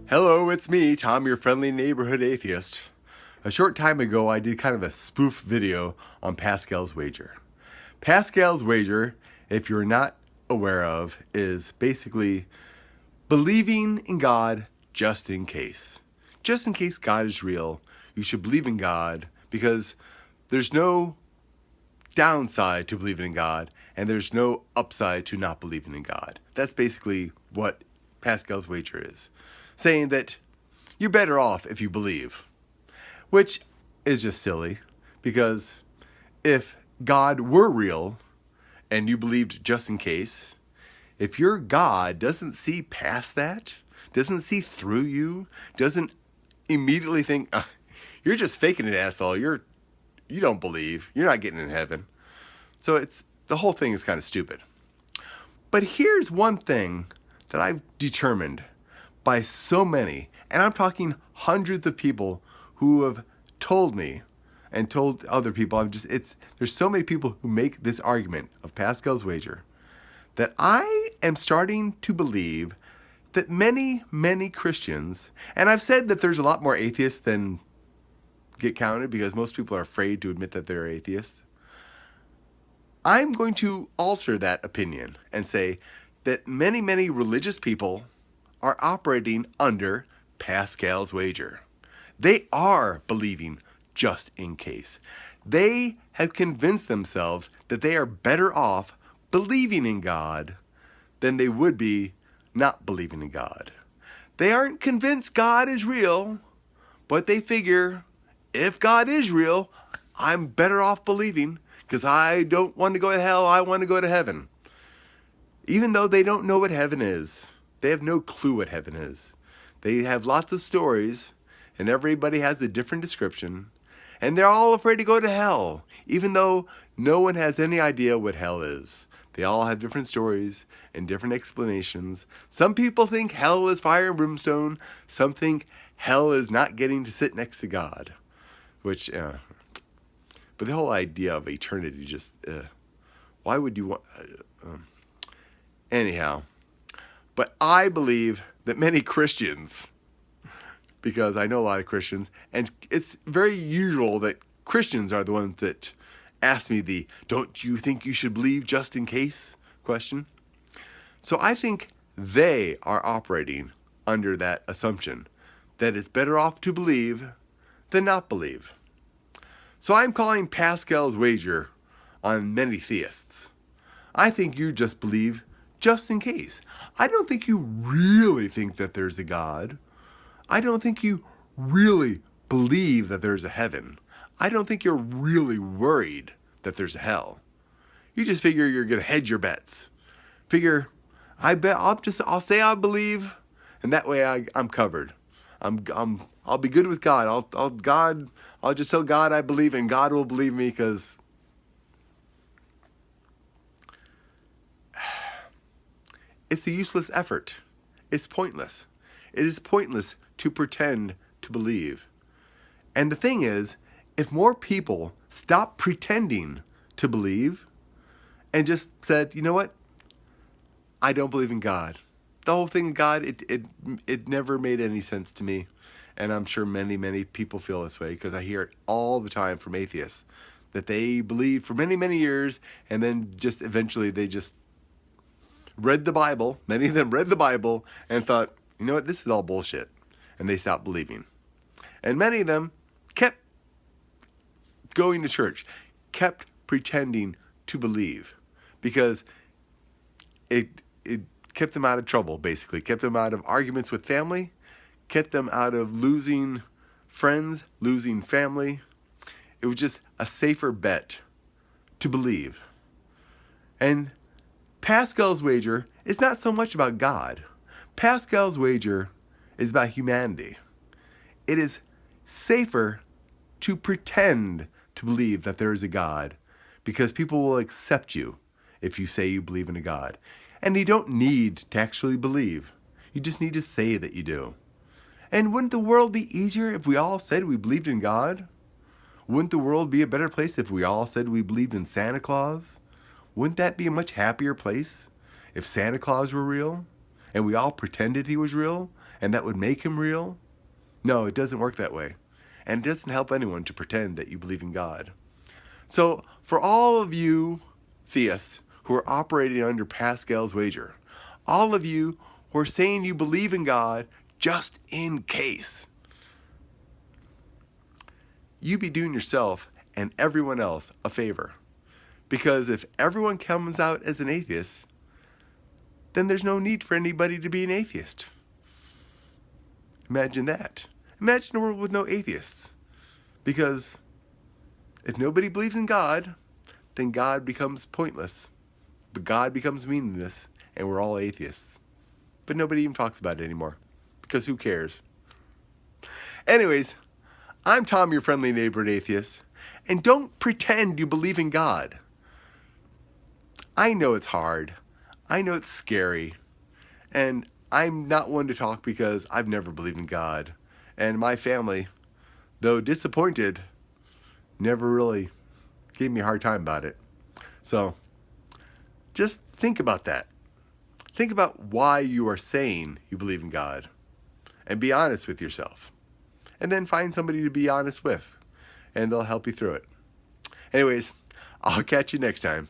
Hello, it's me, Tom, your friendly neighborhood atheist. A short time ago, I did kind of a spoof video on Pascal's wager. Pascal's wager, if you're not aware of, is basically believing in God just in case. Just in case God is real, you should believe in God because there's no downside to believing in God and there's no upside to not believing in God. That's basically what Pascal's wager is. Saying that you're better off if you believe, which is just silly because if God were real and you believed just in case, if your God doesn't see past that, doesn't see through you, doesn't immediately think, you're just faking it, asshole, you don't believe, you're not getting in heaven. So the whole thing is kind of stupid. But here's one thing that I've determined by so many, and I'm talking hundreds of people who have told me and told other people, there's so many people who make this argument of Pascal's wager that I am starting to believe that many, many Christians, and I've said that there's a lot more atheists than get counted because most people are afraid to admit that they're atheists. I'm going to alter that opinion and say that many, many religious people are operating under Pascal's wager. They are believing just in case. They have convinced themselves that they are better off believing in God than they would be not believing in God. They aren't convinced God is real, but they figure if God is real, I'm better off believing because I don't want to go to hell, I want to go to heaven. Even though they don't know what heaven is. They have no clue what heaven is. They have lots of stories, and everybody has a different description, and they're all afraid to go to hell, even though no one has any idea what hell is. They all have different stories and different explanations. Some people think hell is fire and brimstone. Some think hell is not getting to sit next to God, but the whole idea of eternity just, why would you want, anyhow. But I believe that many Christians, because I know a lot of Christians, and it's very usual that Christians are the ones that ask me the "don't you think you should believe just in case" question. So I think they are operating under that assumption that it's better off to believe than not believe. So I'm calling Pascal's wager on many theists. I think you just believe just in case. I don't think you really think that there's a God. I don't think you really believe that there's a heaven. I don't think you're really worried that there's a hell. You just figure you're going to hedge your bets. Figure, I'll say I believe, and that way I'm covered. I'll be good with God. I'll just tell God I believe, and God will believe me because it's a useless effort. It's pointless. It is pointless to pretend to believe. And the thing is, if more people stopped pretending to believe and just said, you know what? I don't believe in God. The whole thing of God, it never made any sense to me. And I'm sure many, many people feel this way because I hear it all the time from atheists that they believed for many, many years and then just eventually they just read the Bible, many of them read the Bible and thought, you know what, this is all bullshit. And they stopped believing. And many of them kept going to church, kept pretending to believe because it kept them out of trouble, basically. Kept them out of arguments with family, kept them out of losing friends, losing family. It was just a safer bet to believe. And Pascal's wager is not so much about God. Pascal's wager is about humanity. It is safer to pretend to believe that there is a God because people will accept you if you say you believe in a God. And you don't need to actually believe. You just need to say that you do. And wouldn't the world be easier if we all said we believed in God? Wouldn't the world be a better place if we all said we believed in Santa Claus? Wouldn't that be a much happier place if Santa Claus were real and we all pretended he was real and that would make him real? No, it doesn't work that way. And it doesn't help anyone to pretend that you believe in God. So for all of you theists who are operating under Pascal's wager, all of you who are saying you believe in God just in case, you be doing yourself and everyone else a favor. Because if everyone comes out as an atheist, then there's no need for anybody to be an atheist. Imagine that. Imagine a world with no atheists. Because if nobody believes in God, then God becomes pointless. But God becomes meaningless, and we're all atheists. But nobody even talks about it anymore. Because who cares? Anyways, I'm Tom, your friendly neighborhood atheist. And don't pretend you believe in God. I know it's hard. I know it's scary. And I'm not one to talk because I've never believed in God. And my family, though disappointed, never really gave me a hard time about it. So just think about that. Think about why you are saying you believe in God. And be honest with yourself. And then find somebody to be honest with. And they'll help you through it. Anyways, I'll catch you next time.